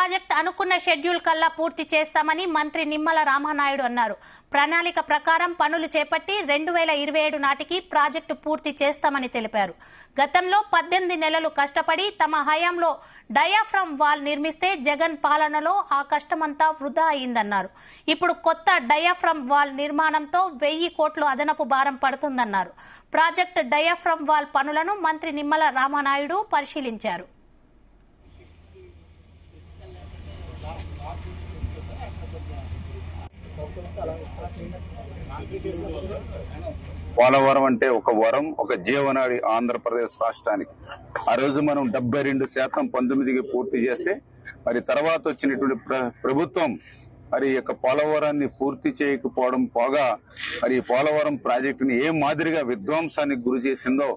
Project అనుకున్న schedule కల్లా పూర్తి చేస్తామని మంత్రి నిమ్మల రామనాయుడు అన్నారు. ప్రణాళిక ప్రకారం పనులు చేపట్టి 2027 నాటికి ప్రాజెక్టు పూర్తి చేస్తామని తెలిపారు. గతంలో 18 నెలలు కష్టపడి తమ హయాంలో డయాఫ్రమ్ వాల్ నిర్మిస్తే జగన్ పాలనలో ఆ కష్టమంతా వృధా అయిందన్నారు. ఇప్పుడు కొత్త డయాఫ్రమ్ వాల్ నిర్మాణంతో 1000 కోట్లు అదనపు భారం పడుతుందన్నారు. ప్రాజెక్టు డయాఫ్రమ్ వాల్ పనులను మంత్రి నిమ్మల రామనాయుడు పరిశీలించారు. పోలవరం అంటే ఒక వరం, ఒక జీవనాడి ఆంధ్రప్రదేశ్ రాష్ట్రానికి. ఆ రోజు మనం 72% 19కి పూర్తి చేస్తే మరి తర్వాత వచ్చినటువంటి ప్రభుత్వం మరి యొక్క పోలవరాన్ని పూర్తి చేయకపోవడం పోగా మరి పోలవరం ప్రాజెక్టుని ఏ మాదిరిగా విధ్వంసానికి గురి చేసిందో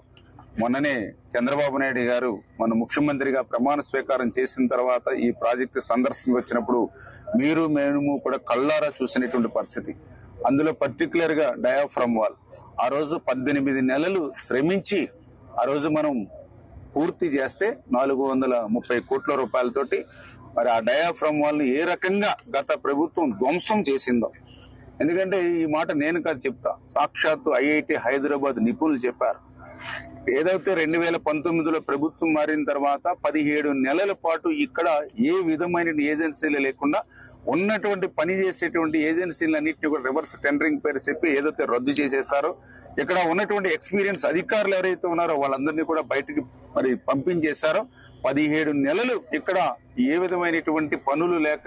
మొన్ననే చంద్రబాబు నాయుడు గారు మన ముఖ్యమంత్రిగా ప్రమాణ స్వీకారం చేసిన తర్వాత ఈ ప్రాజెక్టు సందర్శనకు వచ్చినప్పుడు మీరు మేము కూడా కళ్ళారా చూసినటువంటి పరిస్థితి. అందులో పర్టికులర్ గా డయాఫ్రమ్ వాల్ ఆ రోజు 18 నెలలు శ్రమించి ఆ రోజు మనం పూర్తి చేస్తే 430 కోట్ల రూపాయలతోటి మరి ఆ డయాఫ్రమ్ వాల్ ని ఏ రకంగా గత ప్రభుత్వం ధ్వంసం చేసిందో. ఎందుకంటే ఈ మాట నేను కాదు చెప్తా, సాక్షాత్తు ఐఐటి హైదరాబాద్ నిపుణులు చెప్పారు. ఏదైతే 2019లో ప్రభుత్వం మారిన తర్వాత 17 నెలల పాటు ఇక్కడ ఏ విధమైన ఏజెన్సీలు లేకుండా ఉన్నటువంటి పని చేసేటువంటి ఏజెన్సీలన్నింటినీ కూడా రివర్స్ టెండరింగ్ పేరు చెప్పి ఏదైతే రద్దు చేసేసారో, ఇక్కడ ఉన్నటువంటి ఎక్స్పీరియన్స్ అధికారులు ఎవరైతే ఉన్నారో వాళ్ళందరినీ కూడా బయటికి మరి పంపించేశారో. 17 నెలలు ఇక్కడ ఏ విధమైనటువంటి పనులు లేక